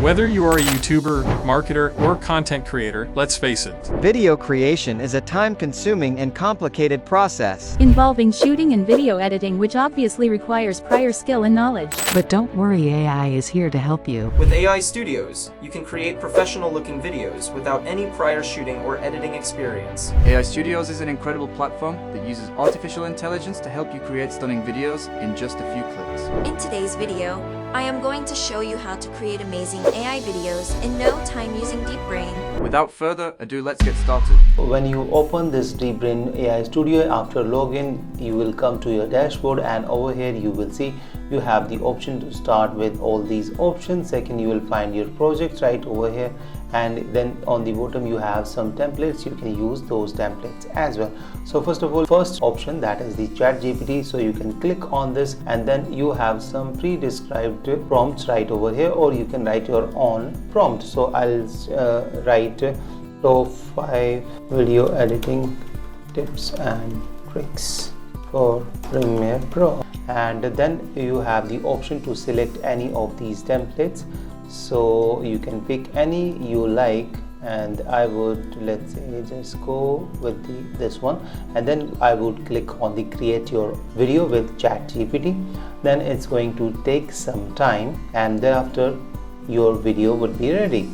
Whether you are a YouTuber, marketer, or content creator, let's face it. Video creation is a time-consuming and complicated process, involving shooting and video editing, which obviously requires prior skill and knowledge. But don't worry, AI is here to help you. With AI Studios, you can create professional-looking videos without any prior shooting or editing experience. AI Studios is an incredible platform that uses artificial intelligence to help you create stunning videos in just a few clicks. In today's video, I am going to show you how to create amazing AI videos in no time using DeepBrain. Without further ado, let's get started. When you open this DeepBrain AI Studio, after login, you will come to your dashboard, and over here you will see you have the option to start with all these options. Second, you will find your projects right over here, and then on the bottom you have some templates. You can use those templates as well. So first of all, first option, that is the chat GPT. So you can click on this, and then you have some pre-described prompts right over here, or you can write your own prompt. So I'll write top 5 video editing tips and tricks for Premiere Pro, and then you have the option to select any of these templates. So you can pick any you like, and I would, let's say, just go with this one, and then I would click on the create your video with ChatGPT. Then it's going to take some time, and thereafter your video would be ready,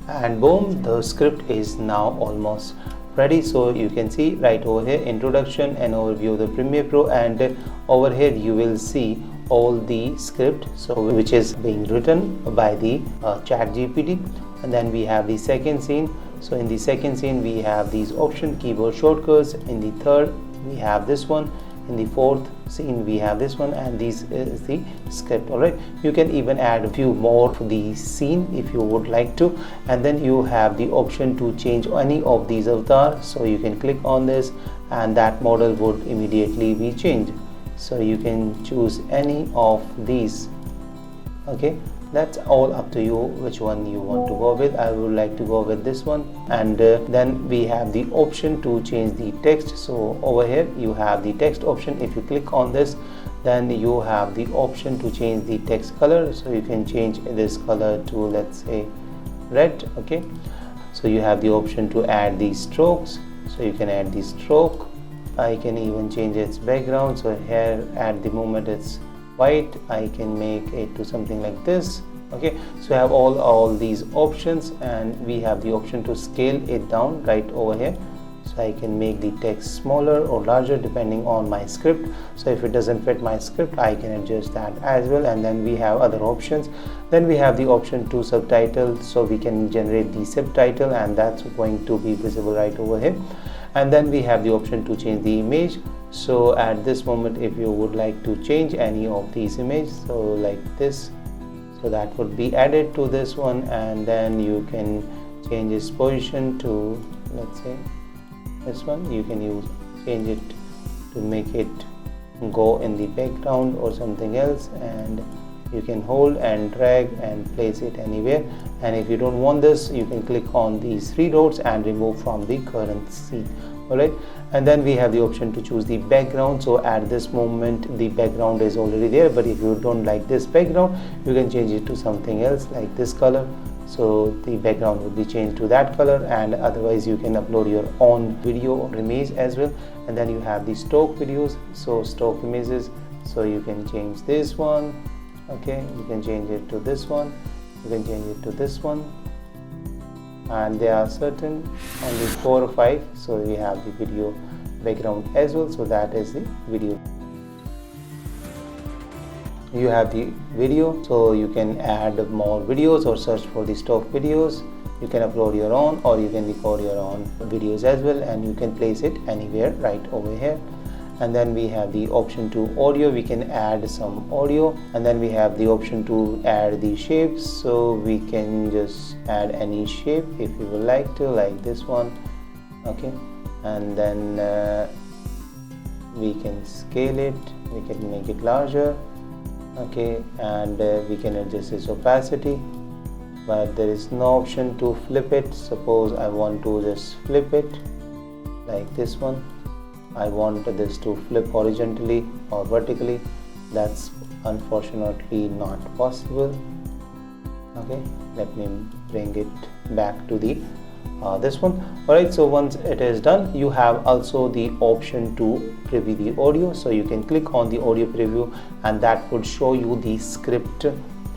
and boom, the script is now almost ready. So you can see right over here, introduction and overview of the Premiere Pro, and over here you will see all the script, so which is being written by the chat GPT. And then we have the second scene. So in the second scene we have these option keyboard shortcuts. In the third we have this one. In the fourth scene we have this one, and this is the script. All right, you can even add a few more to the scene if you would like to, and then you have the option to change any of these avatars. So you can click on this, and that model would immediately be changed. So you can choose any of these. Okay, that's all up to you which one you want to go with. I would like to go with this one. And then we have the option to change the text. So over here you have the text option. If you click on this, then you have the option to change the text color. So you can change this color to, let's say, red. Okay, so you have the option to add these strokes. So you can add the stroke. I can even change its background. So here at the moment it's white. I can make it to something like this. Okay, so I have all these options, and we have the option to scale it down right over here. So I can make the text smaller or larger depending on my script. So if it doesn't fit my script, I can adjust that as well. And then we have other options. Then we have the option to subtitle. So we can generate the subtitle, and that's going to be visible right over here. And then we have the option to change the image. So at this moment, if you would like to change any of these images, so like this, so that would be added to this one, and then you can change its position to, let's say, this one. You can change it to make it go in the background or something else, and you can hold and drag and place it anywhere. And if you don't want this, you can click on these 3 dots and remove from the current scene. All right, and then we have the option to choose the background. So at this moment the background is already there, but if you don't like this background, you can change it to something else like this color. So the background will be changed to that color, and otherwise you can upload your own video or image as well. And then you have the stock videos, so stock images. So you can change this one. Okay, you can change it to this one, you can change it to this one, and there are certain only 4 or 5. So we have the video background as well. So that is the video. You have the video, so you can add more videos or search for the stock videos. You can upload your own, or you can record your own videos as well, and you can place it anywhere right over here. And then we have the option to audio. We can add some audio, and then we have the option to add the shapes. So we can just add any shape if you would like to, like this one. Okay, and then we can scale it, we can make it larger. Okay, and we can adjust its opacity, but there is no option to flip it. Suppose I want to just flip it like this one. I want this to flip horizontally or vertically. That's unfortunately not possible. Okay, let me bring it back to the this one. Alright, so once it is done, you have also the option to preview the audio. So you can click on the audio preview and that would show you the script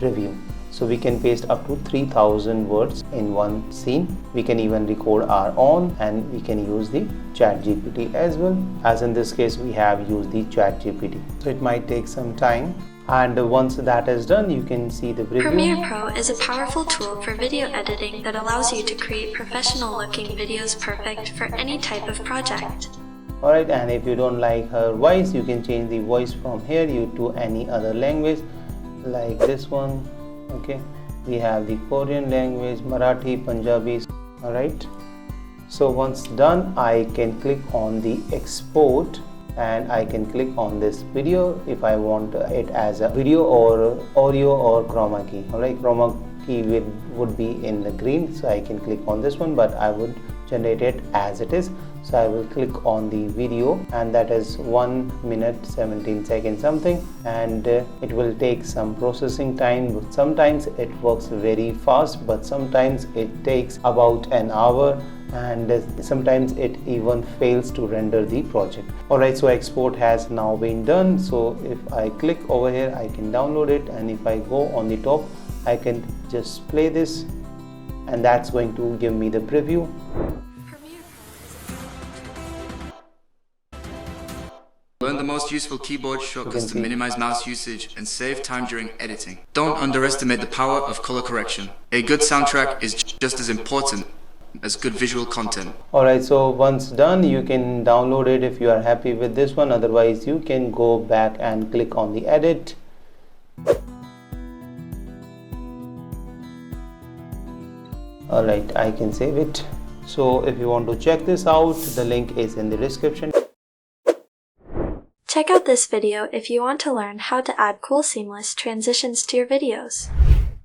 preview. So we can paste up to 3000 words in one scene. We can even record our own, and we can use the ChatGPT as well, as in this case we have used the ChatGPT. So it might take some time, and once that is done, you can see the preview. Premiere Pro is a powerful tool for video editing that allows you to create professional-looking videos perfect for any type of project. Alright, and if you don't like her voice, you can change the voice from here to any other language, like this one. Okay, we have the Korean language, Marathi, Punjabi. Alright, so once done, I can click on the export and I can click on this video if I want it as a video or audio or chroma key. Alright, chroma key would be in the green, so I can click on this one, but I would generate it as it is. So I will click on the video, and that is 1 minute 17 seconds something, and it will take some processing time. Sometimes it works very fast, but sometimes it takes about an hour, and sometimes it even fails to render the project. Alright, so export has now been done. So if I click over here, I can download it, and if I go on the top, I can just play this, and that's going to give me the preview. Learn the most useful keyboard shortcuts to minimize mouse usage and save time during editing. Don't underestimate the power of color correction. A good soundtrack is just as important as good visual content. Alright, so once done, you can download it if you are happy with this one. Otherwise, you can go back and click on the edit. Alright, I can save it. So if you want to check this out, the link is in the description. Check out this video if you want to learn how to add cool seamless transitions to your videos.